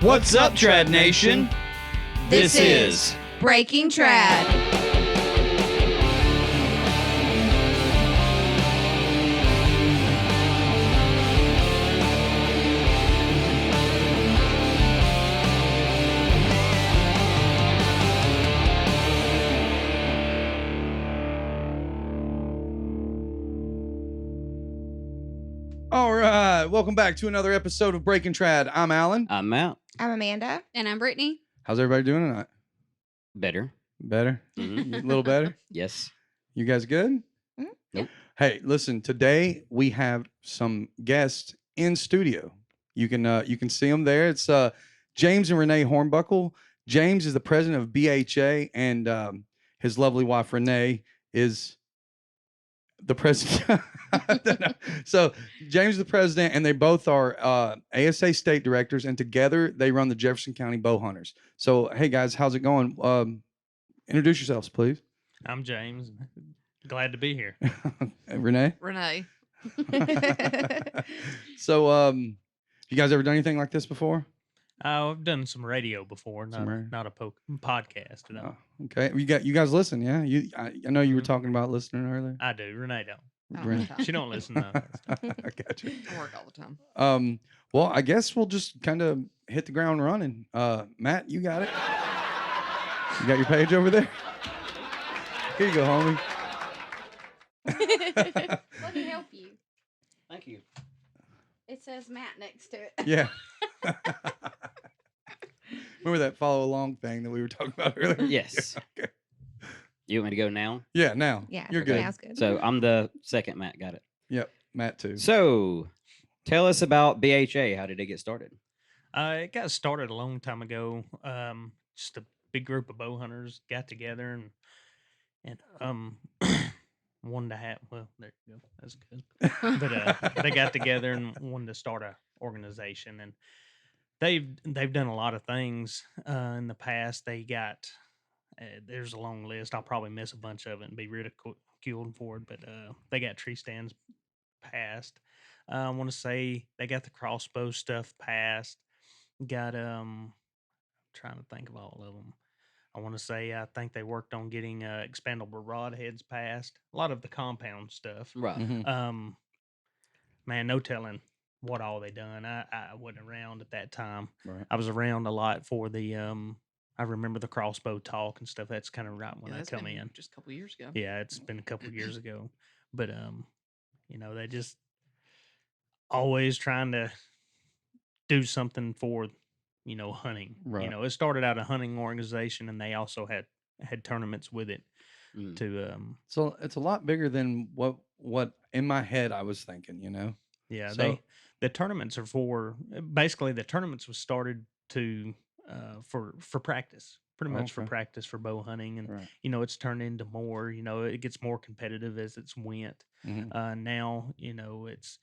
What's up, Trad Nation? This is Breaking Trad. All right. Welcome back to another episode of Breaking Trad. I'm Alan. I'm Matt. I'm Amanda. And I'm Brittany. How's everybody doing tonight? Better. Better? Mhm. A little better? Yes. You guys good? Nope. Hey, listen, today we have some guests in studio. You can see them there. It's James and Renee Hornbuckle. James is the president of BHA, and his lovely wife Renee is the president. I don't know. So James is the president, and they both are ASA State Directors, and together they run the Jefferson County Bow Hunters. So, hey guys, how's it going? Introduce yourselves, please. I'm James. Glad to be here. Renee. Renee. So, you guys ever done anything like this before? I've done some radio before, Some radio? not a podcast. No. Oh, okay. You guys listen, yeah? I know you were talking about listening earlier. I do. Renee don't. Renee. She don't listen to that stuff. I got you. I work all the time. Well, I guess we'll just kind of hit the ground running. Matt, you got it. You got your page over there? Here you go, homie. Let me help you. Thank you. It says Matt next to it. Yeah. Remember that follow along thing that we were talking about earlier? Yes. Okay. You want me to go now? Yeah, now. Yeah, You're good. Sounds good. So I'm the second Matt. Got it. Yep, Matt too. So tell us about BHA. How did it get started? It got started a long time ago. Just a big group of bow hunters got together and wanted to have. Well, there you go. That's good. But they got together and wanted to start a organization, and they've done a lot of things in the past. They got there's a long list. I'll probably miss a bunch of it and be ridiculed for it, but they got tree stands passed. I want to say they got the crossbow stuff passed. Got trying to think of all of them. I want to say I think they worked on getting expandable rod heads passed. A lot of the compound stuff. Right. Mhm. Man, no telling what all they done. I wasn't around at that time. Right. I was around a lot for the I remember the crossbow talk and stuff. That's kind of right when I come in. Just a couple years ago. Yeah, it's been a couple of years ago. But they just always trying to do something for, hunting. Right. It started out a hunting organization, and they also had tournaments with it Mm. to So it's a lot bigger than what in my head I was thinking, yeah, So- the tournaments are for basically the tournaments was started to for practice. Pretty much for Okay. practice for bow hunting, and Right. it's turned into more. It gets more competitive as it's went. Mhm. Now, it's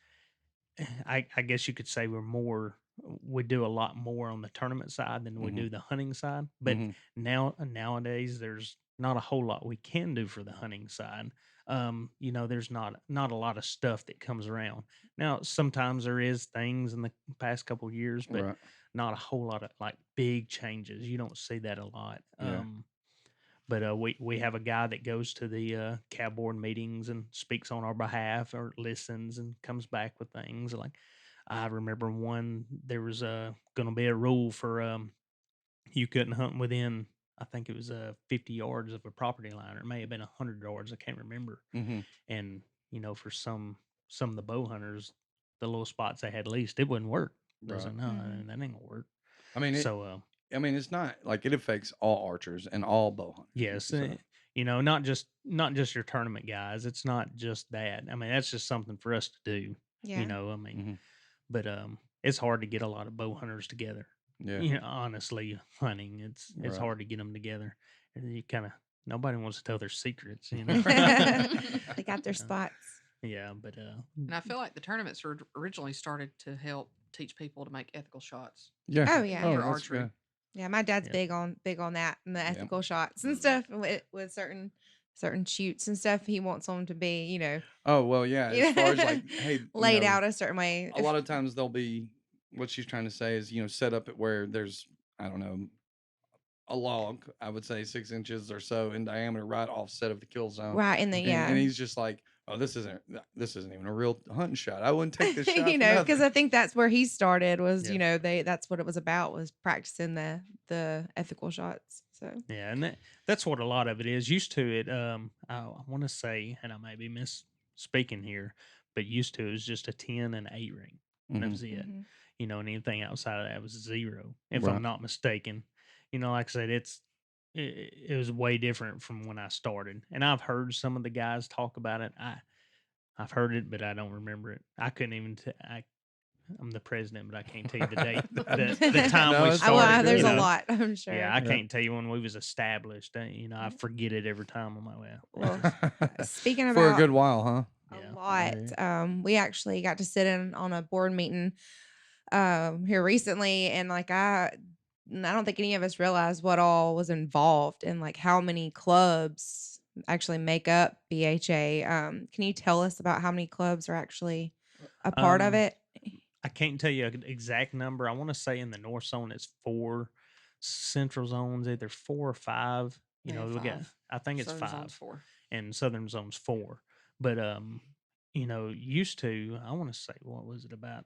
I guess you could say we do a lot more on the tournament side than we Mhm. do the hunting side. But Mhm. nowadays there's not a whole lot we can do for the hunting side. There's not a lot of stuff that comes around. Now, sometimes there is things in the past couple of years, but Right. not a whole lot of like big changes. You don't see that a lot. Yeah. But we have a guy that goes to the cab board meetings and speaks on our behalf or listens and comes back with things. Like I remember there was going to be a rule for you couldn't hunt within, I think it was 50 yards of a property line, or it may have been 100 yards. I can't remember. Mhm. And for some of the bow hunters, the little spots they had leased, it wouldn't work. They Right. said, no, Mhm. that ain't gonna work. I mean, So it's not like it affects all archers and all bow hunters. yes, So, not just your tournament guys. It's not just that. I mean, that's just something for us to do. Yeah. I mean, Mhm. but it's hard to get a lot of bow hunters together. yeah. Honestly, hunting it's Right. hard to get them together, and you kind of nobody wants to tell their secrets. They got their spots. Yeah, but And I feel like the tournaments were originally started to help teach people to make ethical shots. Yeah. Oh, yeah. For that's archery. good. Yeah, my dad's Yeah. big on that and the ethical shots and stuff with certain shoots and stuff. He wants them to be, Oh well, yeah. As far as like, hey, laid out a certain way. a lot of times they'll be what she's trying to say is, set up it where there's, I don't know, a log, I would say 6 inches or so in diameter, right offset of the kill zone. Right in the And he's just like, oh, this isn't even a real hunting shot. I wouldn't take this shot. you know, because I think that's where he started was, Yeah. that's what it was about, was practicing the ethical shots. So Yeah, and that's what a lot of it is. Used to it, I want to say, and I may be misspeaking here, but used to it was just a 10 and 8 ring. And that Mhm. was it. Mhm. And anything outside of that was 0, if Right. I'm not mistaken. Like I said, it was way different from when I started. And I've heard some of the guys talk about it. I've heard it, but I don't remember it. I couldn't even. I'm the president, but I can't tell you the date, the time No, we it's Oh, started. hard. there's you a know. lot, I'm sure. Yeah, I Yeah. can't tell you when we was established. I forget it every time. I'm like, well, Well, speaking For a about good while, huh? Yeah. a lot, Yeah. we actually got to sit in on a board meeting here recently, and like I don't think any of us realized what all was involved and like how many clubs actually make up BHA. Can you tell us about how many clubs are actually a part of Um, it? I can't tell you an exact number. I want to say in the North Zone it's 4, Central Zone's either 4 or 5. They have We got. 5. I think it's Southern Zone's 5, 4. and Southern Zone's 4. But used to, I want to say, what was it, about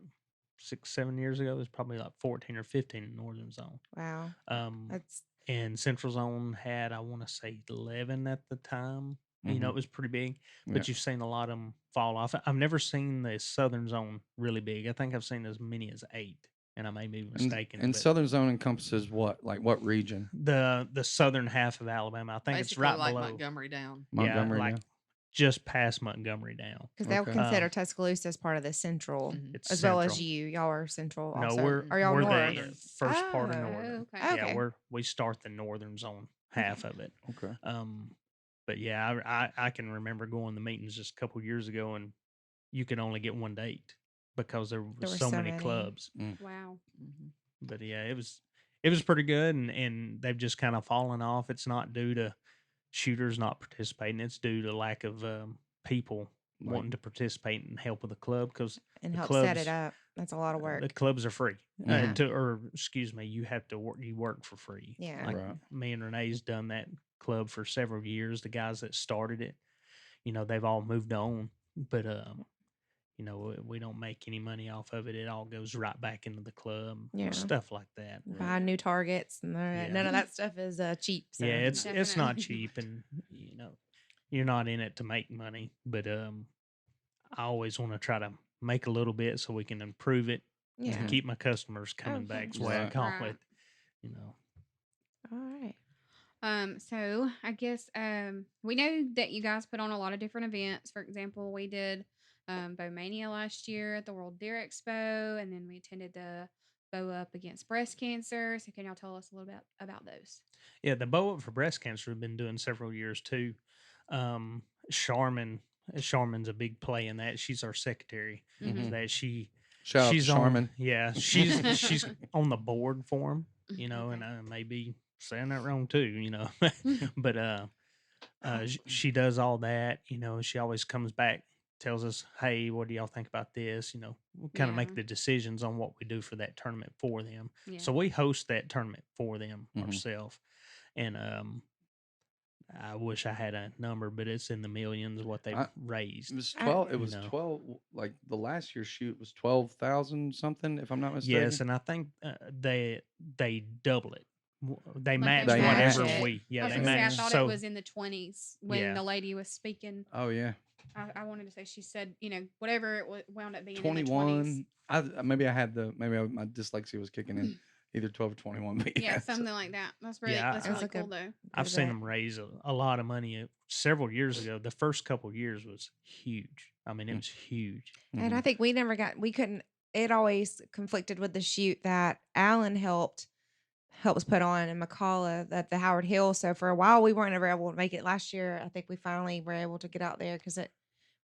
6-7 years ago? It was probably like 14 or 15 in Northern Zone. Wow, Um, that's and Central Zone had, I want to say, 11 at the time. Mhm. It was pretty big, Yeah. but you've seen a lot of them fall off. I've never seen the Southern Zone really big. I think I've seen as many as 8, and I may be mistaken. And but Southern Zone encompasses what? Like what region? the southern half of Alabama, I think it's Basically right like below. Montgomery down. Montgomery. Yeah, like just past Montgomery down. because they'll Okay. consider Um, Tuscaloosa as part of the central, Mhm. It's as well as central. you. Y'all are central. No, Also, we're are y'all we're north? the first part of Oh, northern. okay. Yeah, Okay. we start the Northern Zone half of it. Okay. But yeah, I can remember going to meetings just a couple years ago, and you could only get one date because there were were so so many many. clubs. Wow. Mhm. But yeah, it was pretty good, and they've just kind of fallen off. It's not due to shooters not participating; it's due to lack of people Like- wanting to participate and help with the club because And the help set clubs it up. That's a lot of work. the clubs are free. Mhm. Or excuse me, you have to work. You work for free. Yeah. Like Right. me and Renee's done that club for several years. The guys that started it, they've all moved on, but we don't make any money off of it. It all goes right back into the club, Yeah. stuff like that. Buy new targets, and Yeah. none of that stuff is cheap. So. Yeah, it's not Definitely. cheap, and you're not in it to make money. But I always want to try to make a little bit so we can improve it Yeah. and keep my customers coming back. That's why I Right. call Right. it. All right. So I guess we know that you guys put on a lot of different events. For example, we did Bowmania last year at the World Deer Expo, and then we attended the Bow Up Against Breast Cancer. So can y'all tell us a little bit about those? Yeah, the Bow Up for Breast Cancer have been doing several years too. Charmin's a big play in that. She's our secretary. Mhm. That Shout out to she's Charmin. she's on the board for him. And I may be saying that wrong too. But she does all that. She always comes back, tells us, "Hey, what do y'all think about this?" We kind of Yeah. make the decisions on what we do for that tournament for them. Yeah. So we host that tournament for them Mhm. ourselves, and I wish I had a number, but it's in the millions what they've It raised. was 12. It was know. 12. Like the last year's shoot was 12,000 something, if I'm not mistaken. Yes, and I think they double it. They Like match they match whatever it. we. Yeah, I was they gonna say, I match. thought So it was in the 20s when Yeah. the lady was speaking. Oh yeah. I wanted to say she said, whatever it wound up being in the 21. 20s. Maybe I had my dyslexia was kicking in. Either 12 or 21. But Yeah, so- something like that. That's really Yeah, that's I- really That's a cool good- though. I've Good seen bet. them raise a lot of money several years ago. The first couple years was huge. I mean, it was huge. And I think we couldn't, it always conflicted with the shoot that Alan helped us put on in McCalla at the Howard Hill. So for a while, we weren't ever able to make it. Last year, I think we finally were able to get out there because it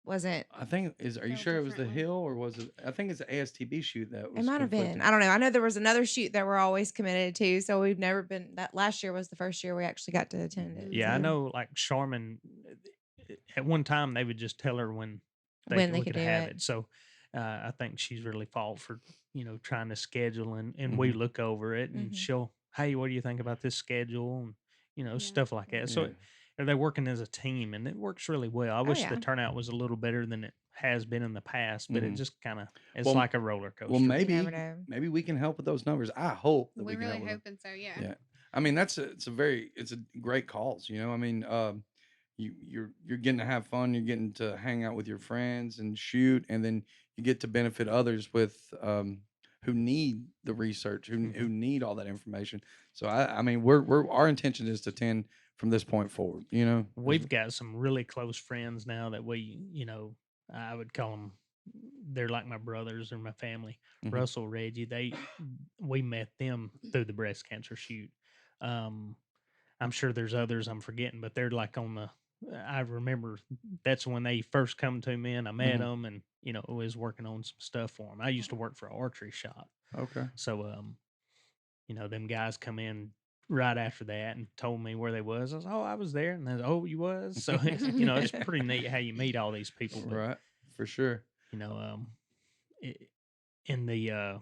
wasn't, I think are you Felt sure it was the differently. Hill or was it? I think it's the ASTB shoot that was. it might have been. conflicting. I don't know. I know there was another shoot that we're always committed to. So we've never been, that last year was the first year we actually got to attend it. Yeah, I so know. Like Charmin, at one time they would just tell her when When they we could could do have it. it. So I think she's really fought for, trying to schedule, and we look over it, and Mhm. she'll, hey, what do you think about this schedule? And, Yeah. stuff like that. So they're working as a team, and it works really well. I Oh, wish the yeah. turnout was a little better than it has been in the past, but it Mhm. just kind of, it's Well, like a roller coaster. Well, never know. maybe we can help with those numbers. I hope that We we can really help with them. hoping so. Yeah. Yeah. I mean, it's a great cause, I mean, you're getting to have fun, you're getting to hang out with your friends and shoot, and then you get to benefit others with who need the research, who need all that information. So I mean, we're our intention is to attend from this point forward, We've got some really close friends now that I would call them, they're like my brothers or my family. Mhm. Russell, Reggie, we met them through the breast cancer shoot. Um, I'm sure there's others I'm forgetting, but they're like I remember that's when they first come to me, and I met Mhm. them, and was working on some stuff for them. I used to work for an archery shop, Okay. so them guys come in right after that and told me where they was. I was, oh, I was there, and they was, oh, you was. So it's pretty neat how you meet all these people. But Right. For sure. I in the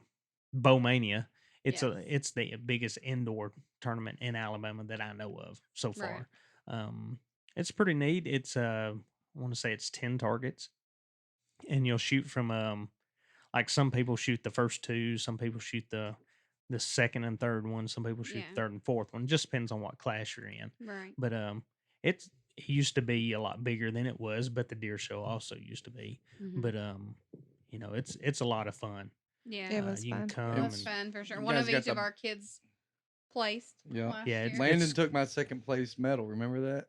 Bowmania, Yes. it's the biggest indoor tournament in Alabama that I know of so Right. far. It's pretty neat. It's I want to say it's 10 targets, and you'll shoot from like some people shoot the first two, some people shoot the second and third one, some people shoot Yeah. the third and fourth one. Just depends on what class you're in. Right. But it used to be a lot bigger than it was, but the deer show also used to be. Mhm. But it's a lot of fun. Yeah. It was You can fun. come It was and fun for sure. You One guys of got each of the- our kids placed Yeah. last Yeah, year. Landon took my second place medal. Remember that?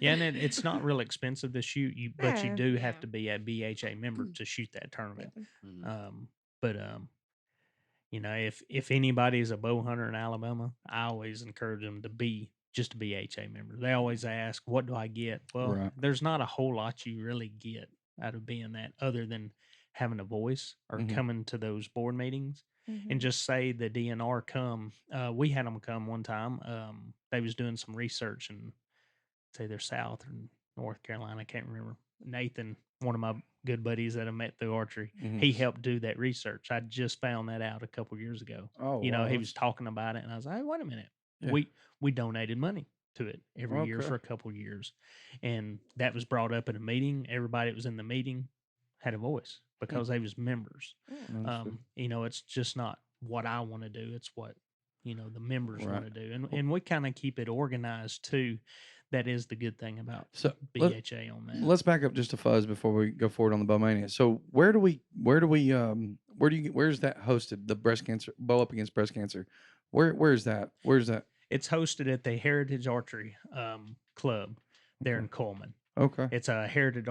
yeah, and it's not real expensive to shoot you, but you No. do have Yeah. to be a BHA member to shoot that tournament. But if anybody is a bow hunter in Alabama, I always encourage them to be just a BHA member. They always ask, "What do I get?" Well, Right. there's not a whole lot you really get out of being that, other than having a voice or Mhm. coming to those board meetings. And Mhm. just say the DNR come. We had them come one time. They was doing some research in, say, they're South or North Carolina. I can't remember. Nathan, one of my good buddies that I met through archery, Mhm. he helped do that research. I just found that out a couple years ago. Oh, He wow, was talking about it, and I was like, hey, wait a minute. Yeah. We donated money to it every year Okay. for a couple years, and that was brought up at a meeting. Everybody that was in the meeting had a voice because they was members. Understood. It's just not what I want to do. It's what, the members Right. want to do. And we kind of keep it organized too. That is the good thing about So BHA on that. let's back up just a fuzz before we go forward on the Bowmania. So where's that hosted? The breast cancer bow up against breast cancer. Where's that? It's hosted at the Heritage Archery Club there in Coleman. Okay. It's a Heritage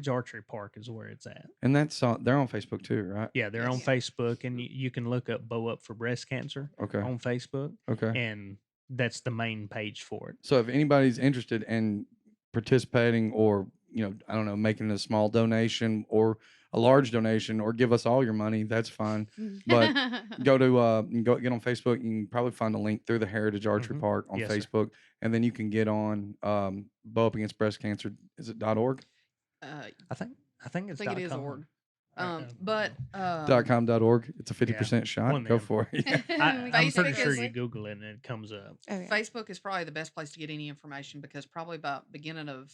Archery Park is where it's at. And they're on Facebook too, right? Yeah, they're on Yes. Facebook, and you can look up Bow Up for Breast Cancer Okay. on Facebook, Okay. and that's the main page for it. So if anybody's interested in participating, or I don't know, making a small donation or a large donation, or give us all your money, that's fine. But go to go get on Facebook. You can probably find a link through the Heritage Archery Mhm. Park on Yes, sir. Facebook, and then you can get on Bow Up Against Breast Cancer. Is it .org? I I think it's think it is .com. org. Or, But .com.org. It's a 50% shot. one of Go them. for it. Yeah. I'm Facebook pretty sure is- you Google it and it comes up. Oh, yeah. Facebook is probably the best place to get any information, because probably about beginning of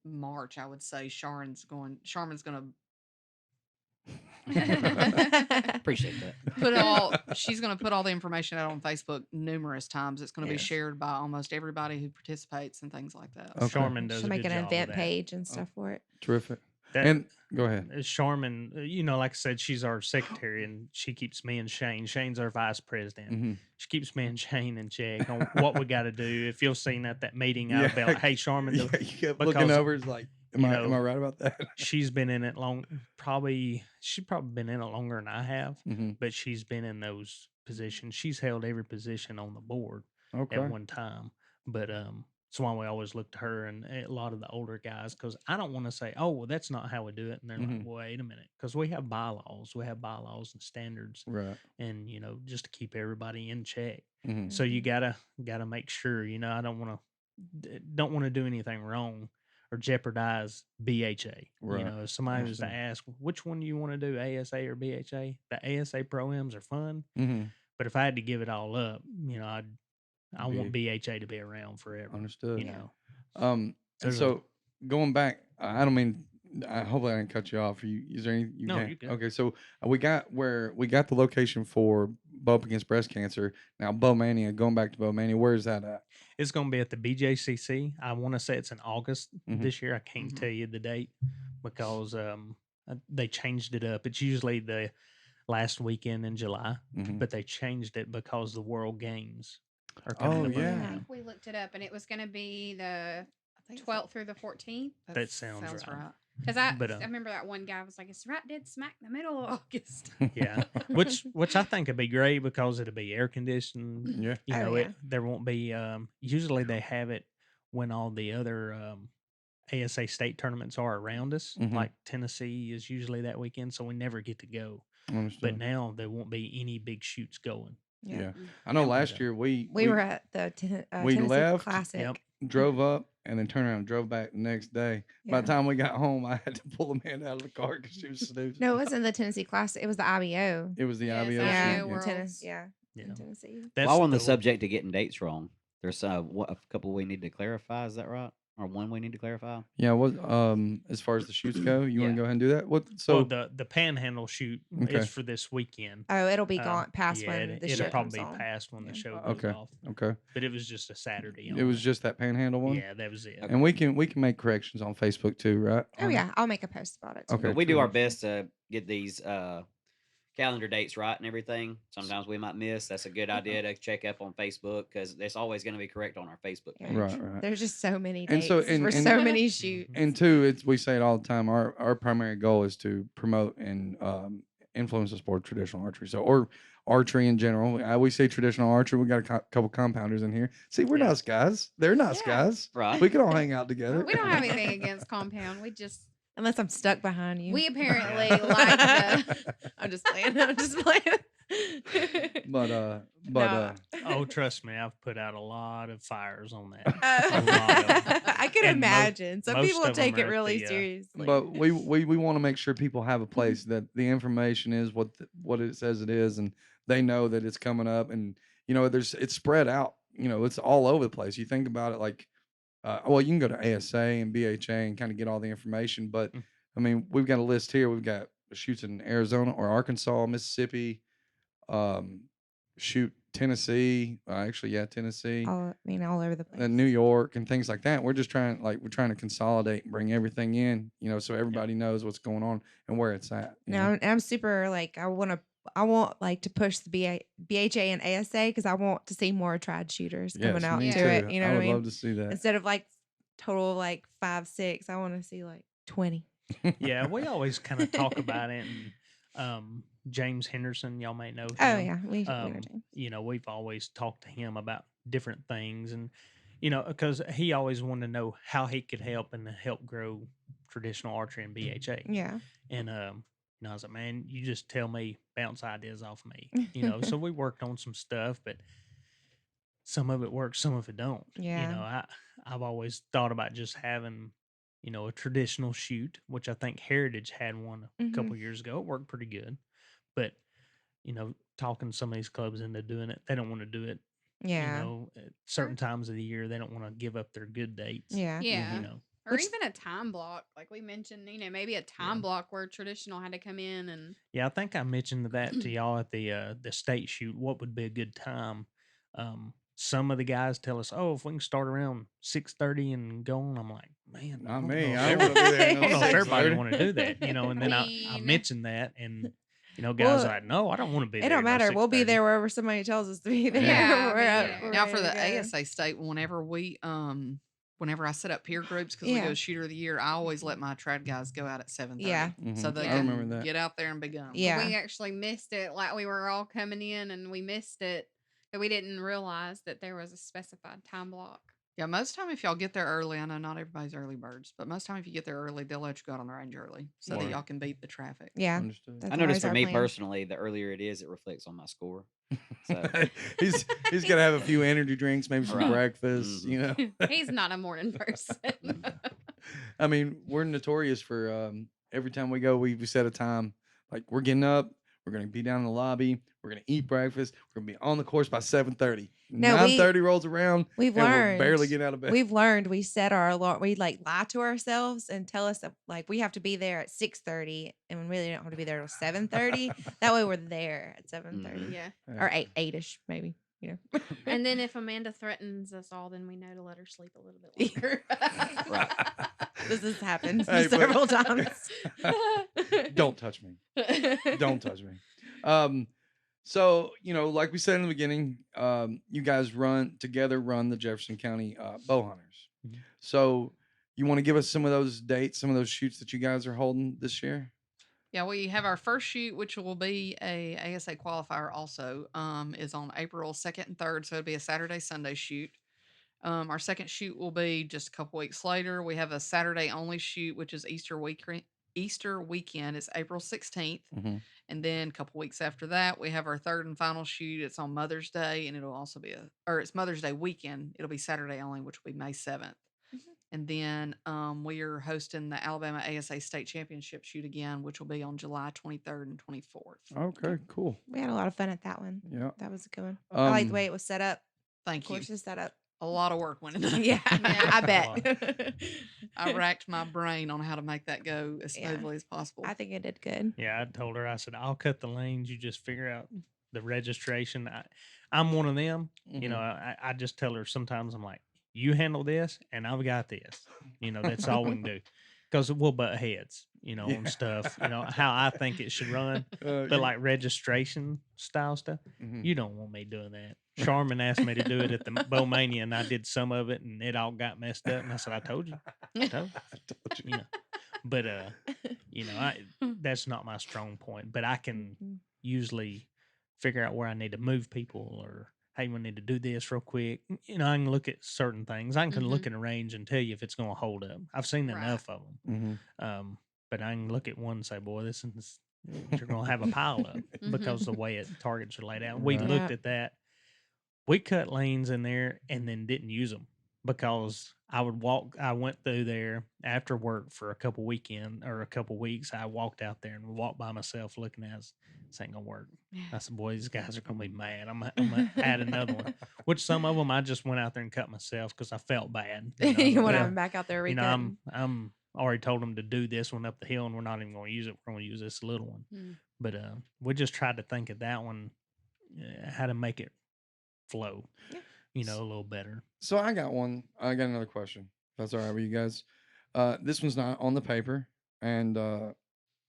March, I would say Sharman's going to Appreciate that. she's going to put all the information out on Facebook numerous times. It's going to be Yes. shared by almost everybody who participates and things like that. Okay. Charmin does She'll a make good an job event of that. page and stuff for it. Terrific. That- And go ahead. Charmin, like I said, she's our secretary, and she keeps me and Shane. Shane's our vice president. Mm-hmm. She keeps me and Shane in check on what we got to do. If you'll seen at that meeting, I'll be Yeah. like, "Hey, Charmin, Yeah, you kept looking because, over. It's like, am I right about that? she's been in it long. She's probably been in it longer than I have, Mm-hmm. but she's been in those positions. She's held every position on the board Okay. at one time. But that's why we always look to her and a lot of the older guys, because I don't want to say, oh, well, that's not how we do it. And they're like, wait a minute, because we have bylaws. We have bylaws and standards, Right. and just to keep everybody in check. Mm-hmm. So you gotta make sure. I don't want to do anything wrong or jeopardize BHA. Right. You know, if somebody was to Understand. ask, which one do you want to do, ASA or BHA? The ASA Pro-Ams are fun, Mm-hmm. but if I had to give it all up, you know, I want Big. BHA to be around forever. Understood. You Yeah. know, And There's a- so going back, I don't mean. Hopefully, I didn't cut you off. Is there any? No, can't- you're good. Okay, so we got the location for Bump Against Breast Cancer. Now, Bowmania. Going back to Bowmania, where is that at? it's going to be at the BJCC. I want to say it's in August Mhm. this year. I can't tell you the date because they changed it up. It's usually the last weekend in July, Mhm. but they changed it because the World Games are Oh, coming to yeah. I Birmingham. think we looked it up, and it was going to be the I think 12th through the 14th. That sounds right. right. Because But, I remember that one guy was like, "It's right dead smack in the middle of August." Yeah, which I think would be great because it'll be air conditioned. Yeah. You Oh, know, yeah. there won't be. Usually they have it when all the other ASA state tournaments are around us. Mhm. Like Tennessee is usually that weekend, so we never get to go. Understood. But now there won't be any big shoots going. Yeah. I know last Yeah. year we We were at the we Tennessee left, Classic. Yep. drove up and then turned around and drove back the next day. By the Yeah. time we got home, I had to pull Amanda out of the car because she was snoozing. No, it wasn't the Tennessee Classic. It was the IBO. It was the Yes, IBO. IBO Yeah, shoot, in Worlds. Tennessee. Yeah, Yeah. in Tennessee. That's While on the the- subject of getting dates wrong, there's a couple we need to clarify. Is that right? Or one we need to clarify? Yeah. What? As far as the shoots go, you want Yeah. to go ahead and do that? What? So So the Panhandle shoot Okay. is for this weekend. Oh, it'll be gone past Yeah, when the it'll show probably comes be on. past when the Yeah. show goes okay, off. okay. But it was just a Saturday. It was just that Panhandle one. Yeah, that was it. And we can make corrections on Facebook too, right? Oh yeah, I'll make a post about it. Too. Okay. But we do our terrific. best to get these calendar dates right and everything. Sometimes we might miss. That's a good idea to check up on Facebook because it's always going to be correct on our Facebook Yeah. page. Right, right. There's just so many And dates so- for and- so many shoots. And two, we say it all the time. Our primary goal is to promote and influence the sport of traditional archery. So, or archery in general. We say traditional archery. We got a couple compounders in here. See, we're Yeah. nice guys. They're nice Yeah. guys. Right. We can all hang out together. We don't have anything against compound. We just Unless I'm stuck behind you. we apparently like the. I'm just playing. I'm just playing. but No. Oh, trust me, I've put out a lot of fires on that. Uh, lot of 'em. I can And imagine. Some most people of 'em take are it at really the, seriously. but we want to make sure people have a place that the information is what it says it is, and they know that it's coming up, and it's spread out. It's all over the place. You think about it like, well, you can go to ASA and BHA and kind of get all the information, but Mm. I mean, we've got a list here. We've got shoots in Arizona or Arkansas, Mississippi, shoot Tennessee, Tennessee. all over the place. New York and things like that. We're just trying to consolidate and bring everything in, so everybody knows what's going on and where it's at. you know? No, and I'm super like I want like to push the BHA and ASA because I want to see more trad shooters coming Yes, out me to too. it. You know I what I would mean? love to see that. Instead of like total like 5, 6, I want to see like 20. Yeah, we always kind of talk about it. And James Henderson, y'all may know him. Oh yeah, we know James. We've always talked to him about different things, and because he always wanted to know how he could help and help grow traditional archery and BHA. Yeah. And I was like, man, you just tell me, bounce ideas off me. So we worked on some stuff, but some of it works, some of it don't. Yeah. I've always thought about just having, a traditional shoot, which I think Heritage had one a couple years ago. It worked pretty good, but talking some of these clubs into doing it, they don't want to do it. Yeah. At certain times of the year, they don't want to give up their good dates. Yeah. Yeah. Or Which- even a time block, like we mentioned, maybe a time block where traditional had to come in and Yeah, I think I mentioned that to y'all at the state shoot. What would be a good time? Some of the guys tell us, "Oh, if we can start around 6:30 and go on," I'm like, "Man, Not don't me. know if I don't every- want to do that. I I don't know if Six everybody 6:30. want to do that, And then I mean- mentioned that, and guys Well, are like, "No, I don't want to be It there." don't by matter. We'll be 6:30." there wherever somebody tells us to be there. Yeah, We're I up- mean, we're Now ready for the to go. ASA state, whenever whenever I set up peer groups because we Yeah. go shooter of the year, I always let my trad guys go out at 7:30. Yeah. So Mhm. they I remember can that. get out there and be gone. Yeah. we actually missed it. Like we were all coming in and we missed it. But we didn't realize that there was a specified time block. Yeah, most time if y'all get there early, I know not everybody's early birds, but most time if you get there early, they'll let you go out on the range early so that Word. y'all can beat the traffic. Yeah. Understood. That's I noticed always for our me plan. personally, the earlier it is, it reflects on my score. So he's gonna have a few energy drinks, maybe some Right. breakfast. Mhm. He's not a morning person. I mean, we're notorious for every time we go, we set a time. Like we're getting up, we're gonna be down in the lobby, we're gonna eat breakfast, we're gonna be on the course by 7:30. No, 9:30 rolls around, We've and we're learned. barely getting out of bed. We've learned. We set our alarm. We like lie to ourselves and tell us that, like we have to be there at 6:30, and we really don't have to be there till 7:30. That way, we're there at 7:30 Yeah. or 8ish maybe. You know. And then if Amanda threatens us all, then we know to let her sleep a little bit longer. Right. This has happened Hey, but- several times. Don't touch me. Don't touch me. So like we said in the beginning, you guys run the Jefferson County Bow Hunters. Mhm. So you want to give us some of those dates, some of those shoots that you guys are holding this year? Yeah, we have our first shoot, which will be a ASA qualifier also, is on April 2nd and 3rd. So it'll be a Saturday, Sunday shoot. Our second shoot will be just a couple weeks later. We have a Saturday only shoot, which is Easter weekend. Easter weekend is April 16th. Mhm. And then a couple weeks after that, we have our third and final shoot. It's on Mother's Day, and it'll also be it's Mother's Day weekend. It'll be Saturday only, which will be May 7th. And then we are hosting the Alabama ASA State Championship shoot again, which will be on July 23rd and 24th. Okay, cool. We had a lot of fun at that one. Yeah. That was a good one. I like the Um, way it was set up. Thank you. Course is set up. A lot of work went into that. Yeah, Yeah. I bet. I racked my brain on how to make that go as Yeah. smoothly as possible. I think it did good. Yeah, I told her, I said, I'll cut the lanes. You just figure out the registration. I'm one of them. You know, I just tell her sometimes I'm like, you handle this and I've got this. That's all we can do. Because we'll butt heads, on Yeah. stuff, how I think it should run. But like registration style stuff, Mhm. you don't want me doing that. Charmin asked me to do it at the Bowmania, and I did some of it, and it all got messed up. And I said, I told you. I told you. But that's not my strong point. But I can Mhm. usually figure out where I need to move people, or hey, we need to do this real quick. I can look at certain things. I can look in a range and tell you if it's going to hold up. I've seen Right. enough of them. Mhm. But I can look at one and say, boy, this is you're going to have a pile up because the way targets are laid out. We Right. looked Yeah. at that. We cut lanes in there and then didn't use them because I went through there after work for a couple weeks. I walked out there and walked by myself looking at it. This ain't gonna work. I said, boy, these guys are gonna be mad. I'm gonna add another one. Which some of them I just went out there and cut myself because I felt bad. You want Well, to back out there recutting. I'm already told them to do this one up the hill, and we're not even going to use it. We're going to use this little one. Mm. But we just tried to think of that one, how to make it flow, Yeah. a little better. So I got another question. If that's all right with you guys. This one's not on the paper, and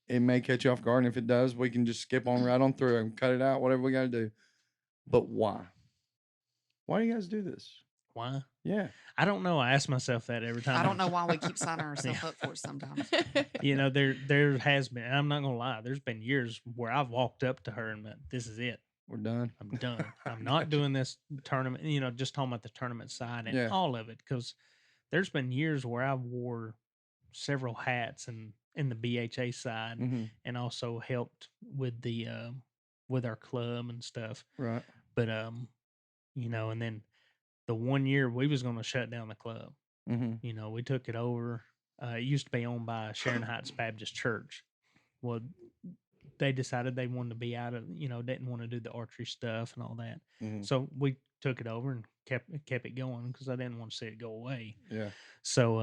it may catch you off guard. And if it does, we can just skip on right on through and cut it out, whatever we got to do. But why? Why do you guys do this? Why? Yeah. I don't know. I ask myself that every time. I don't know why we keep signing ourselves up for it sometimes. There has been, and I'm not going to lie, there's been years where I've walked up to her and went, this is it. We're done. I'm done. I'm not doing this tournament, just talking about the tournament side and Yeah. all of it. Because there's been years where I wore several hats in the BHA side Mm-hmm. and also helped with the with our club and stuff. Right. But and then the one year we was going to shut down the club. Mm-hmm. We took it over. It used to be owned by Sharon Heights Baptist Church. Well, they decided they wanted to be out of, didn't want to do the archery stuff and all that. Mm-hmm. So we took it over and kept it going because I didn't want to see it go away. Yeah. So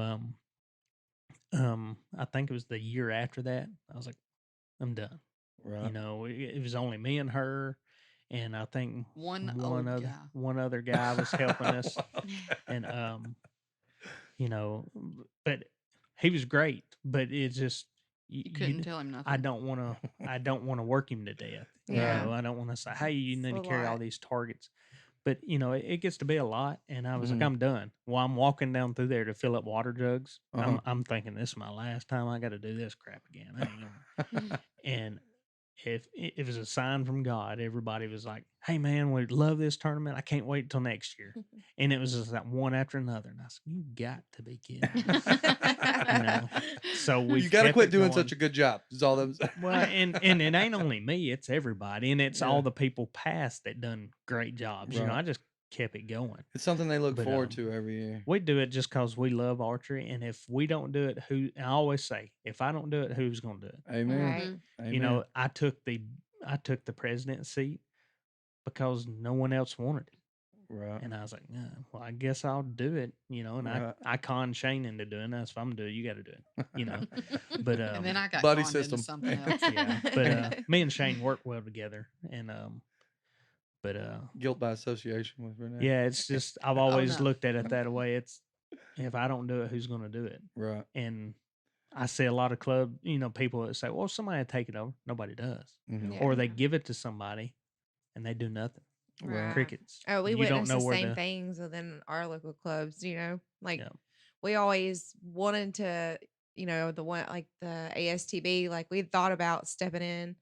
I think it was the year after that. I was like, I'm done. Right. It was only me and her, and I think One guy. one other guy was helping us, and but he was great. But it's just You couldn't tell him nothing. I don't want to work him to death. Yeah. I don't want to say, hey, you need to It's a carry all lot. these targets. But it gets to be a lot, and I was like, Mhm. I'm done. Well, I'm walking down through there to fill up water jugs. Uh-huh. I'm thinking this is my last time I got to do this crap again. I ain't gonna. And if it was a sign from God, everybody was like, hey man, we love this tournament. I can't wait till next year. And it was just like one after another. And I said, you got to be kidding me. So we You got to kept quit it doing going. such a good job. Is all them saying. Well, and it ain't only me, it's everybody. And it's Yeah. all the people past that done great jobs. Right. I just kept it going. It's something they look But, forward to every year. We do it just because we love archery, and if we don't do it, I always say, if I don't do it, who's going to do it? Amen. Right. Amen. You know, I took the president's seat because no one else wanted it. Right. And I was like, well, I guess I'll do it, you know. And Right. I conned Shane into doing that. So if I'm going to do it, you got to do it, you know. But And then I got buddy conned into system. something else. yeah, but me and Shane work well together, and Guilt by association with Renee. yeah, it's just I've always no. looked at it that way. It's if I don't do it, who's going to do it? Right. And I see a lot of club, you know, people that say, well, somebody will take it over. Nobody does. Mhm. Yeah. Or they give it to somebody and they do nothing. Right. Crickets. Oh, we You don't witnessed know the where same the- things within our local clubs, you know, like Yeah. we always wanted to, you know, the one like the ASTB, like we thought about stepping in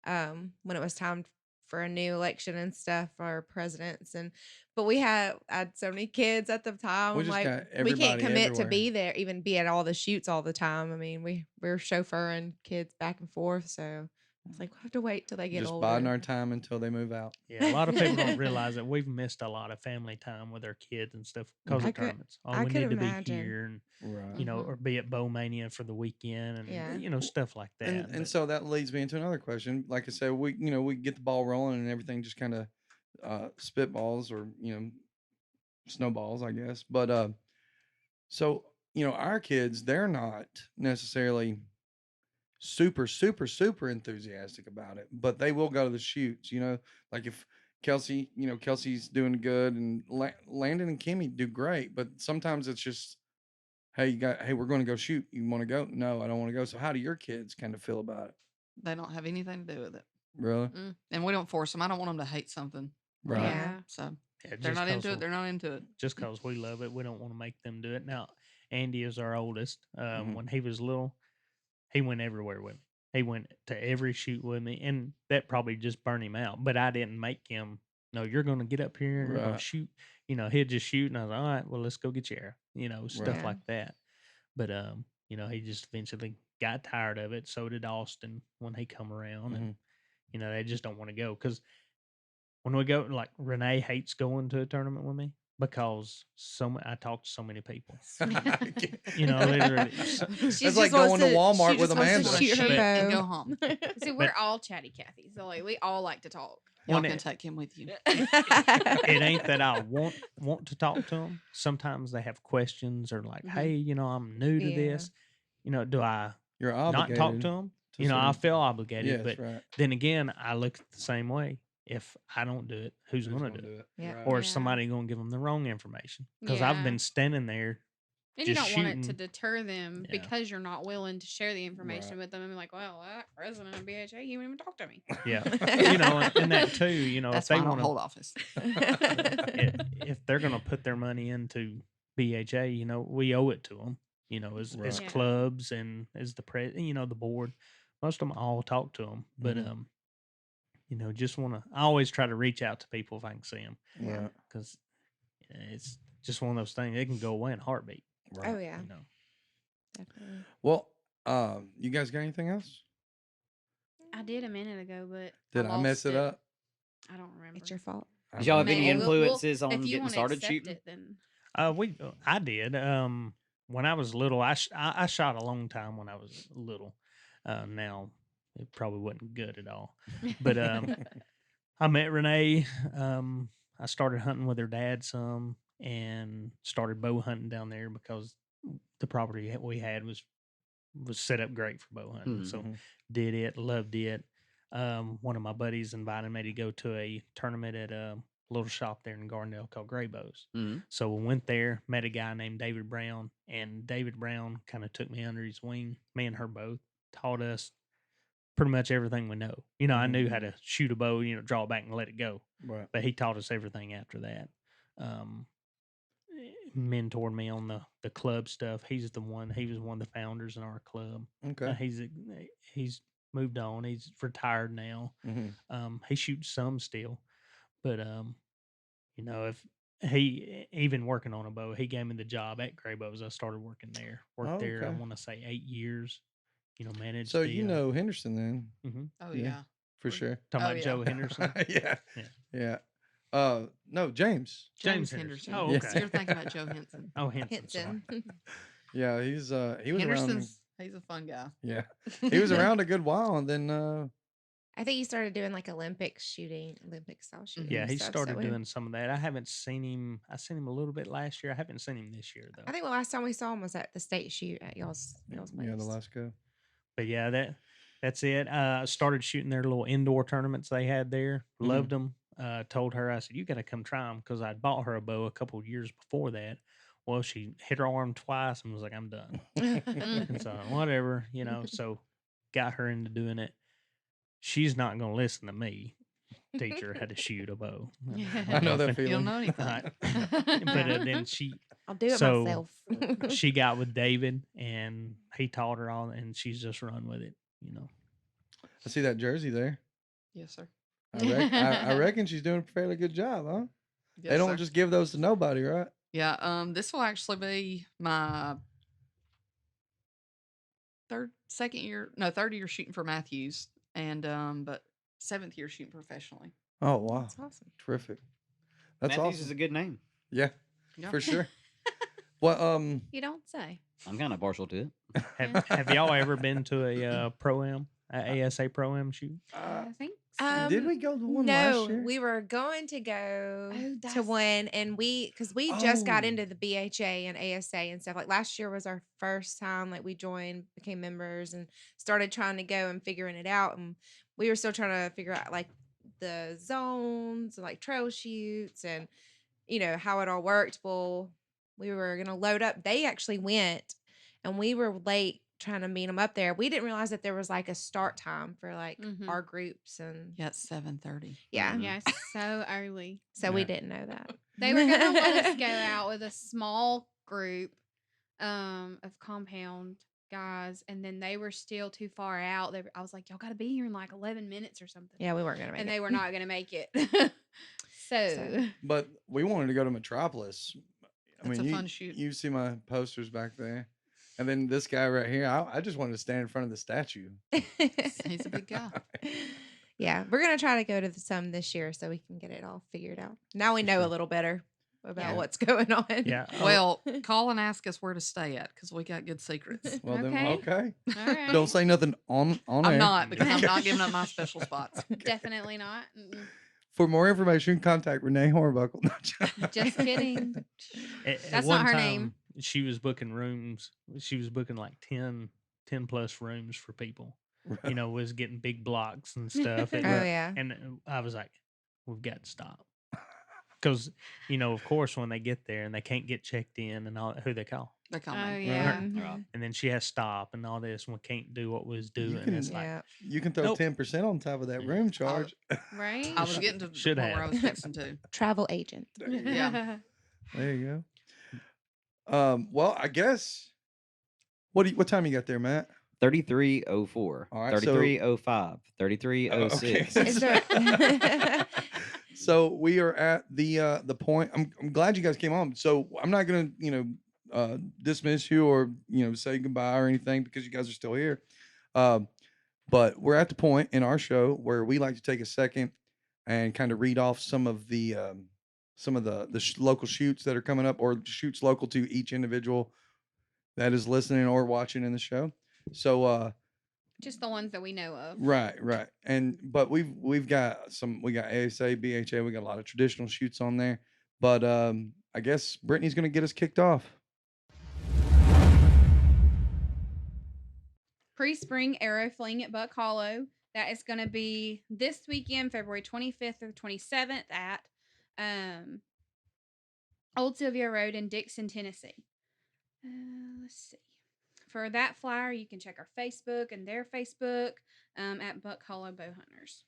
when it was time for a new election and stuff for our presidents, and but we had so many kids at the time. We I'm just like, got we everybody can't commit to everywhere. be there, even be at all the shoots all the time. I mean, we're chauffeuring kids back and forth, so it's like we'll have to wait till they get Just older. biding our time until they move out. Yeah, a lot of people don't realize that we've missed a lot of family time with our kids and stuff because I of could- tournaments. Oh, I we could need to imagine. be here and Right. you know, Mhm. or be at Bowmania for the weekend and Yeah. you know, stuff like that. And But so that leads me into another question. Like I said, we get the ball rolling and everything just kind of spitballs or snowballs, I guess. But so our kids, they're not necessarily super enthusiastic about it, but they will go to the shoots. Like if Kelsey's doing good and Landon and Kimmy do great, but sometimes it's just, hey, we're going to go shoot. You want to go? No, I don't want to go. So how do your kids kind of feel about it? They don't have anything to do with it. Really? And we don't force them. I don't want them to hate something. Right. Yeah. So yeah, they're just not 'cause into it. They're not into it. just because we love it, we don't want to make them do it. Now, Andy is our oldest. Mhm. When he was little, he went everywhere with me. He went to every shoot with me, and that probably just burned him out. But I didn't make him. No, you're going to get up here and you're going Right. to shoot. You know, he'd just shoot, and I was like, all right, well, let's go get your arrow. You know, stuff Right. like that. But you know, he just eventually got tired of it. So did Austin when he come around, and you know, they just don't want to go because when we go, like Renee hates going to a tournament with me because I talk to so many people. You know, literally. She That's like just wants going to Walmart she with just wants Amanda. to shoot her But- And go bow. home. See, we're all chatty Cathy, so like we all like to talk. Y'all When can it- take him with you. It ain't that I want to talk to them. Sometimes they have questions or like, Mhm. hey, you know, I'm new to Yeah. this. You know, do I You're not obligated. talk to them? to You know, I certain- feel obligated, Yes, but right. then again, I look at the same way. If I don't do it, who's going to do it? Yeah. Right. Or is Yeah. somebody going to give them the wrong information? Because I've Yeah. been standing there. And you don't Just want it to shooting. deter them Yeah. because you're not willing to share the information Right. with them and be like, well, that president of BHA, you wouldn't even talk to me. Yeah. You know, and that too, you know, That's if why they I don't want hold office. if they're going to put their money into BHA, you know, we owe it to them, you know, as Right. Yeah. clubs and as you know, the board. Most of them all talk to them, but Mhm. you know, just want to. I always try to reach out to people if I can see them Right. because it's just one of those things. It can go away in a heartbeat. Right. Oh yeah, You know. definitely. Well, you guys got anything else? I did a minute ago, but Did I mess lost it up? I don't remember. It's your fault. Did y'all have Maybe any we'll- influences on if you getting wanna started accept shooting? it, then I did. When I was little, I shot a long time when I was little. Now it probably wasn't good at all. But I met Renee. I started hunting with her dad some, and started bow hunting down there because the property that we had was set up great for bow hunting. So Mhm. did it, loved it. One of my buddies invited me to go to a tournament at a little shop there in Gardendale called Gray Bows. Mhm. So we went there, met a guy named David Brown, and David Brown kind of took me under his wing. Me and her both taught us pretty much everything we know. You know, I knew how to shoot a bow, you know, draw it back and let it go. Right. But he taught us everything after that. Mentored me on the club stuff. He was one of the founders in our club. Okay. He's moved on. He's retired now. Mhm. He shoots some still, but you know, if he even working on a bow, he gave me the job at Gray Bows. I started working there. Worked there. I Okay. want to say 8 years. You know, managed. So the, you know Henderson then, mhm. Oh Yeah. yeah. for sure. Talking Oh, about yeah. Joe Henderson. Yeah. Yeah. Yeah. No, James. James James Henderson. Henderson. Oh, Yes. okay. You're thinking about Joe Henson. Oh, Henson. Sorry. Hinton. Yeah, he was around. Henderson's he's a fun guy. Yeah, he was around a good while, and then I think he started doing like Olympic style shooting. Yeah, and he stuff, started so doing some of that. I haven't seen him. I seen him a little bit last year. I haven't seen him this year though. I think the last time we saw him was at the state shoot at y'all's place. yeah, the last go. But yeah, that's it. Started shooting their little indoor tournaments they had there. Mhm. Loved them. Told her, I said, you got to come try them because I'd bought her a bow a couple of years before that. Well, she hit her arm twice and was like, I'm done. And so whatever, so got her into doing it. She's not going to listen to me teach her how to shoot a bow. I know that You feeling. don't know anything. Right. But then I'll do it so myself. she got with David and he taught her all, and she's just run with it. I see that jersey there. Yes, sir. I reckon she's doing a fairly good job, huh? Yes, They don't sir. just give those to nobody, right? Yeah. This will actually be my third year shooting for Matthews, and but 7th year shooting professionally. Oh wow, That's awesome. terrific. That's Matthews awesome. is a good name. Yeah, Yeah. for sure. Well, You don't say. I'm kind of partial to it. Have y'all ever been to a Pro-Am, a ASA Pro-Am shoot? I think so. did we go to one No, last year? we were going to go Oh, to that's- one, and because we just got Oh. into the BHA and ASA and stuff. Like last year was our first time, like we joined, became members, and started trying to go and figuring it out. And we were still trying to figure out like the zones, and, like trail shoots, and how it all worked. Well, we were gonna load up. They actually went, and we were late trying to meet them up there. We didn't realize that there was like a start time for like Mhm. our groups, and Yeah, it's 7:30. yeah. Mhm. Yes, so early. So we Yeah. didn't know that. They were gonna let us go out with a small group of compound guys, and then they were still too far out. I was like, y'all got to be here in like 11 minutes or something. Yeah, we weren't gonna make And it. they were not gonna make it. so So- But we wanted to go to Metropolis. That's a fun shoot. You see my posters back there, and then this guy right here. I just wanted to stand in front of the statue. He's a big guy. Yeah, we're gonna try to go to some this year so we can get it all figured out. Now we For know sure. a little better about Yeah. what's going on. Yeah. Well, call and ask us where to stay at because we got good secrets. Well, then Okay. okay. all right. Don't say nothing on I'm air. not because I'm not giving up my special spots. Definitely not. Mm-mm. For more information, contact Renee Hornbuckle. Just kidding. At That's one not her time, name. She was booking rooms. She was booking like 10 plus rooms for people. Was getting big blocks and stuff. Oh yeah. And I was like, we've got to stop. Because, of course, when they get there and they can't get checked in and all, who they call. They call Oh me. yeah. Right. And then she has to stop and all this, and we can't do what we was doing. can- It's like, Yeah. You can throw Nope. 10% on top of that room charge. Right. I was getting to the Should point where I have. was fixing to. Travel agent. Yeah. There you go. Well, I guess. What time you got there, Matt? 3304, All right, so- 3305, 3306. Okay. Is there- So we are at the point. I'm glad you guys came on. So I'm not gonna dismiss you or say goodbye or anything because you guys are still here. But we're at the point in our show where we like to take a second and kind of read off some of the local shoots that are coming up or shoots local to each individual that is listening or watching in the show. So Just the ones that we know of. right. But we got ASA, BHA, we got a lot of traditional shoots on there. But I guess Brittany's gonna get us kicked off. Pre-spring arrow fling at Buck Hollow. That is going to be this weekend, February 25th or 27th at Old Sylvia Road in Dixon, Tennessee. Let's see. For that flyer, you can check our Facebook and their Facebook at Buck Hollow Bow Hunters.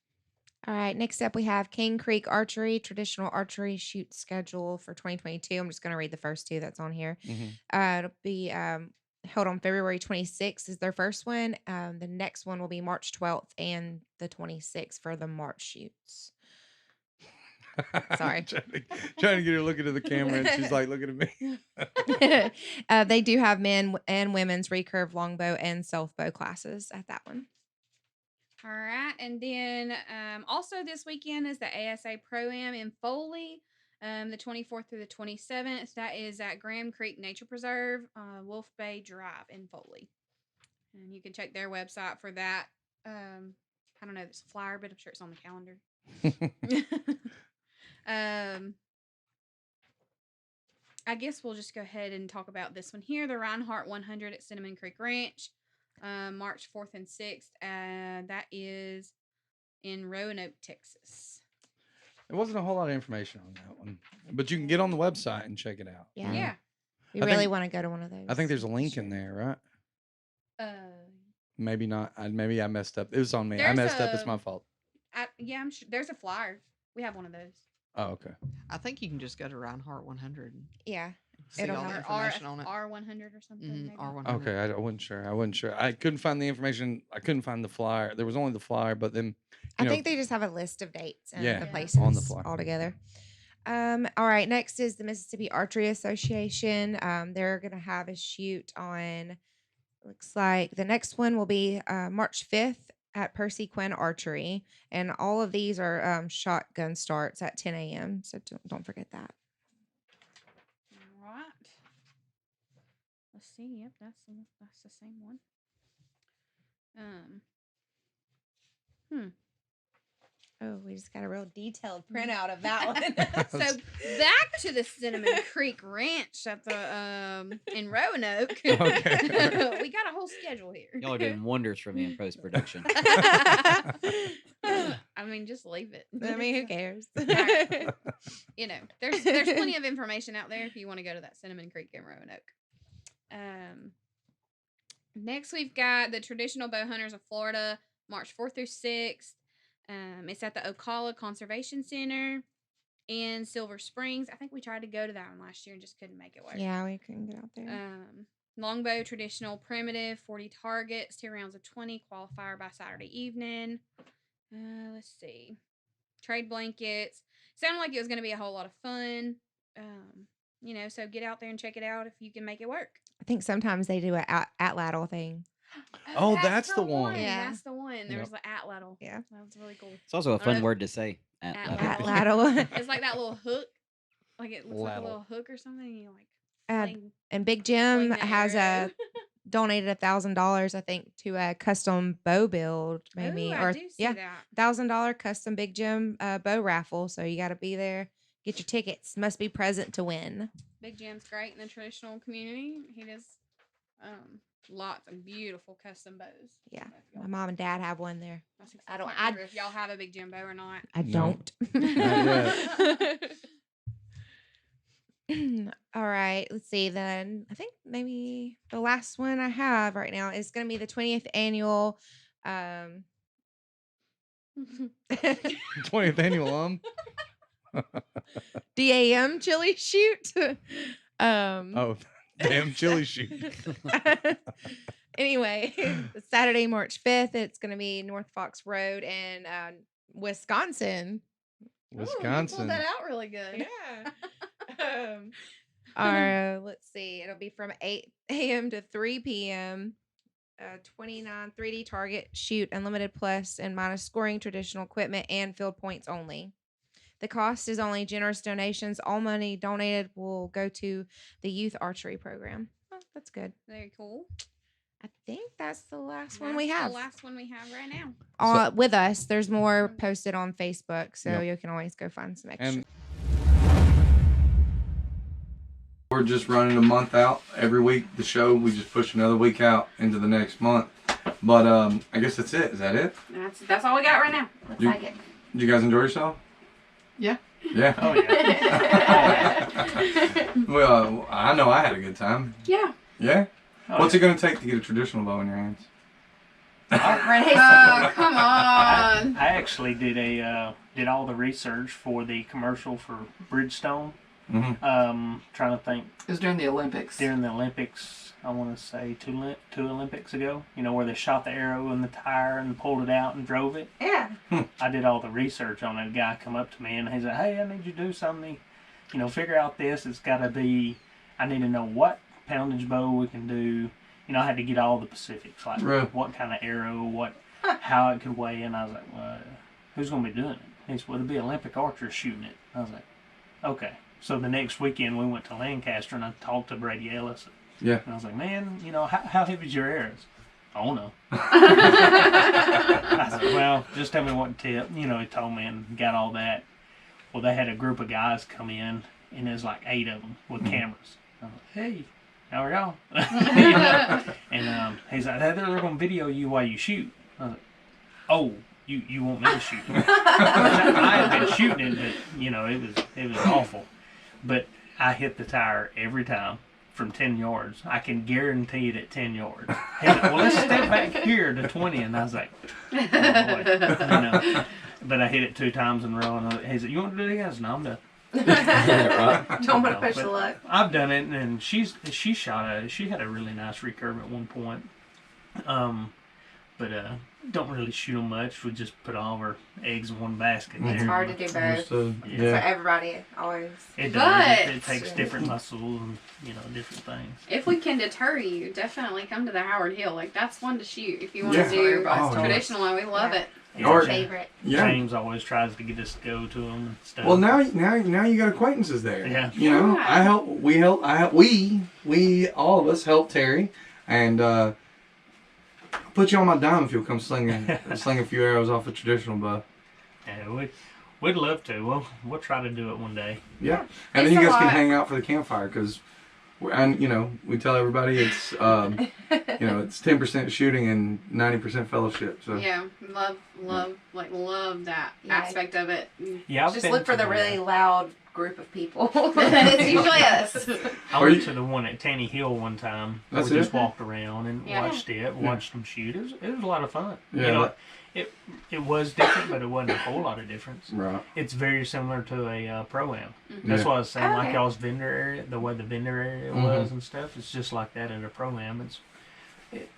All right. Next up, we have King Creek Archery, traditional archery shoot schedule for 2022. I'm just going to read the first two that's on here. It'll be held on February 26th is their first one. The next one will be March 12th and the 26th for the March shoots. Sorry. trying to get her looking at the camera, and she's like looking at me. They do have men and women's recurve longbow and self bow classes at that one. All right, and then also this weekend is the ASA Pro-Am in Foley, the 24th through the 27th. That is at Graham Creek Nature Preserve, Wolf Bay Drive in Foley, and you can check their website for that. I don't know, there's a flyer, but I'm sure it's on the calendar. I guess we'll just go ahead and talk about this one here, the Reinhardt 100 at Cinnamon Creek Ranch. March 4th and 6th. That is in Roanoke, Texas. There wasn't a whole lot of information on that one, but you can get on the website and check it out. Yeah. Yeah. We I really think- want to go to one of those. I think there's a link in there, right? Maybe not. Maybe I messed up. It was on me. I There's messed up. It's a- my fault. Yeah, I'm sure there's a flyer. We have one of those. Oh, okay. I think you can just go to Reinhardt 100 and Yeah. see It'll all the have- information on it. R100 or something. Mhm, maybe. R100. Okay, I wasn't sure. I couldn't find the information. I couldn't find the flyer. There was only the flyer, but then I you know, think they just have a list of dates and Yeah, the Yeah. places on the flyer. all together. All right. Next is the Mississippi Archery Association. They're gonna have a shoot on. Looks like the next one will be March 5th at Percy Quinn Archery, and all of these are shotgun starts at 10 a.m. So don't forget that. All right. Let's see. Yep, that's the same one. Oh, we just got a real detailed printout of that one. So back to the Cinnamon Creek Ranch at the in Roanoke. Okay. We got a whole schedule here. Y'all are doing wonders for me in post production. I mean, just leave it. I mean, who cares? You know, there's plenty of information out there if you want to go to that Cinnamon Creek in Roanoke. Next we've got the Traditional Bow Hunters of Florida, March 4th through 6th. It's at the Ocala Conservation Center in Silver Springs. I think we tried to go to that one last year and just couldn't make it work. Yeah, we couldn't get out there. Longbow traditional primitive, 40 targets, 2 rounds of 20, qualifier by Saturday evening. Let's see. Trade blankets. Sounded like it was going to be a whole lot of fun. You know, so get out there and check it out if you can make it work. I think sometimes they do a Atlatl thing. Oh, that's the one. Yeah. That's the one. There was the Atlatl. Yeah. That was really cool. It's also a don't fun know. word to say. Atlatl. It's like that little hook. Like it looks like a Lattle. little hook or something. And you like fling And Big fling Jim the has arrow. donated $1,000, I think, to a custom bow build, maybe, Ooh, or I do see yeah, that. $1,000 custom Big Jim bow raffle. So you got to be there, get your tickets. Must be present to win. Big Jim's great in the traditional community. He does lots of beautiful custom bows. Yeah, So if my y'all- mom and dad have one there. I I don't don't- remember if y'all have a Big Jim bow or not. I No. don't. All right, let's see then. I think maybe the last one I have right now is going to be the 20th annual 20th annual DAM chili shoot. Oh, damn chili shoot. Anyway, it's Saturday, March 5th. It's going to be North Fox Road in Wisconsin. Ooh, you Wisconsin. pulled that out really good. Yeah. Let's see. It'll be from 8 a.m. to 3 p.m. 29 3D target shoot unlimited plus and minus scoring traditional equipment and field points only. The cost is only generous donations. All money donated will go to the youth archery program. Oh, that's good. Very cool. I think that's the last one we That's have. the last one we have right now. With us, there's more posted on Facebook, so Yep. you can always go find some extra. And we're just running a month out every week. The show, we just push another week out into the next month. But I guess that's it. Is that it? That's all we got right now. Looks You- like it. Did you guys enjoy yourself? Yeah. Yeah. Oh, yeah. Well, I know I had a good time. Yeah. Yeah? Oh, What's it going to take to get a traditional bow in your hands? Oh, come on. I actually did all the research for the commercial for Bridgestone. Mm-hmm. Trying to think It was during the Olympics. during the Olympics. I want to say two Olympics ago. You know, where they shot the arrow in the tire and pulled it out and drove it. Yeah. I did all the research on it. A guy come up to me and he said, "Hey, I need you to do something. You know, figure out this. It's got to be. I need to know what poundage bow we can do. You know, I had to get all the specifics, like Right. what kind of arrow, what how it could weigh. And I was like, well, who's going to be doing it? He said, well, it'll be Olympic archers shooting it. I was like, okay. So the next weekend we went to Lancaster and I talked to Brady Ellis. Yeah. And I was like, man, how heavy is your arrows? I don't know. I said, well, just tell me what tip. He told me and got all that. Well, they had a group of guys come in, and there's like 8 of them with cameras. I'm like, hey, how are y'all? And he's like, they're going to video you while you shoot. I was like, oh, you want me to shoot? I had been shooting it, but it was awful. But I hit the tire every time from 10 yards. I can guarantee it at 10 yards. He's like, well, let's step back here to 20. And I was like, oh boy. But I hit it 2 times in a row. And he's like, you want to do it again? I said, no, I'm done. Don't want to push the luck. I've done it, and she had a really nice recurve at one point. But don't really shoot them much. We just put all of our eggs in one basket. It's there. hard to do both. So, For everybody, always. It But- does. It takes different muscles and different things. If we can deter you, definitely come to the Howard Hill. Like, that's fun to shoot if you want Yeah. to do Oh, yeah. traditional. We love it. Yeah, Or- Favorite. Yeah. James always tries to get us to go to them and stuff. Well, now you got acquaintances there. Yeah. Yeah. We all of us help Terry, and I'll put you on my dime if you'll come sling a few arrows off a traditional bow. Yeah, we'd love to. We'll try to do it one day. Yeah, and It's then you a guys can lot. hang out for the campfire because, we tell everybody it's it's 10% shooting and 90% fellowship. So Yeah, love that Yeah. aspect of it. Yeah, I've Just been look for to the really loud group of people. It's usually us. I Are went you- to the one at Tanny Hill one time. That's we it? just walked around and Yeah. watched them shoot. It was a lot of fun. Yeah, It was different, but it wasn't a whole lot of difference. right. It's very similar to a Pro-Am. That's Yeah. what I was saying, like Okay. y'all's vendor area, the way the vendor area Mhm. was and stuff. It's just like that at a Pro-Am. It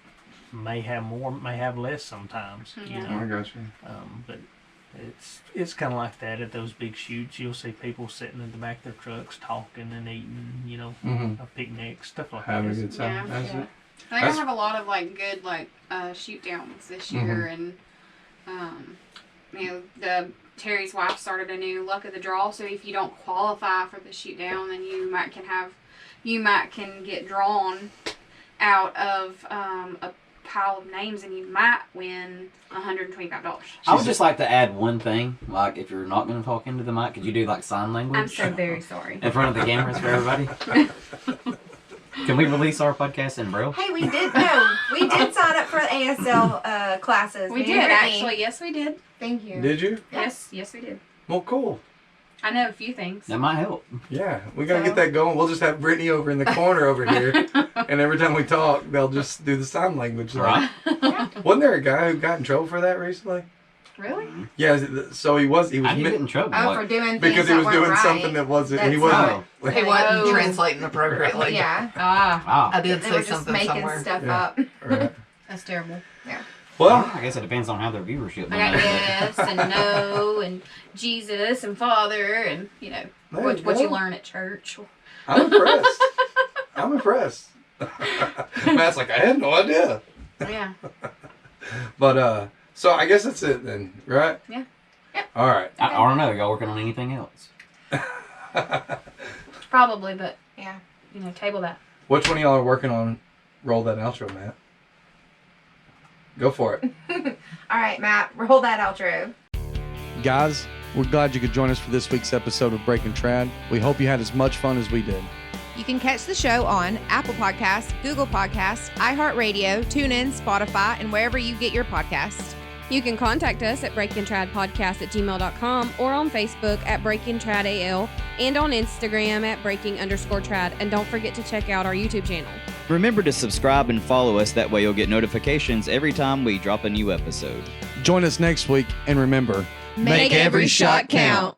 may have more, may have less sometimes. Yeah. I got you. But it's kind of like that at those big shoots. You'll see people sitting in the back of their trucks talking and eating, Mhm. a picnic, stuff like Having a that. good time. Yeah. That's Yeah. it. I think That's- I have a lot of good shoot downs this year, and the Terry's wife started a new luck of the draw. So if you don't qualify for the shoot down, then you might can get drawn out of a pile of names, and you might win $125. I would just like to add one thing. Like, if you're not going to talk into the mic, could you do like sign language I'm so very sorry. in front of the cameras for everybody? Can we release our podcast in Braille? Hey, we did sign up for the ASL classes. We Me did and Brittany. actually. Yes, we did. Thank you. Did you? Yes, we did. Well, cool. I know a few things. That might help. Yeah, we gotta So- get that going. We'll just have Brittany over in the corner over here, and every time we talk, they'll just do the sign language. Right. Wasn't there a guy who got in trouble for that recently? Really? Yeah, so he was How do you get in trouble? Oh, Like, for doing things because he that was weren't doing right. something that wasn't. He That's wasn't. not- Like, He wasn't Oh. translating appropriately. Yeah. wow. I did They say were just something making somewhere. stuff Yeah. up. right. That's terrible. Well, I guess it depends on how their viewership I got went. yes and no and Jesus and Father and there what you go. learn at church. I'm impressed. I'm impressed. Matt's like, I had no idea. Yeah. But so I guess that's it then, right? Yeah. Yep. All right. I don't know. Y'all working on anything else? Probably, but Yeah. table that. Which one of y'all are working on? Roll that outro, Matt. Go for it. All right, Matt, roll that outro. Guys, we're glad you could join us for this week's episode of Breaking Trad. We hope you had as much fun as we did. You can catch the show on Apple Podcasts, Google Podcasts, iHeartRadio, TuneIn, Spotify, and wherever you get your podcasts. You can contact us at breakingtradpodcast@gmail.com or on Facebook at breakingtradal and on Instagram at breaking_trad. And don't forget to check out our YouTube channel. Remember to subscribe and follow us. That way you'll get notifications every time we drop a new episode. Join us next week, and remember, Make every shot count.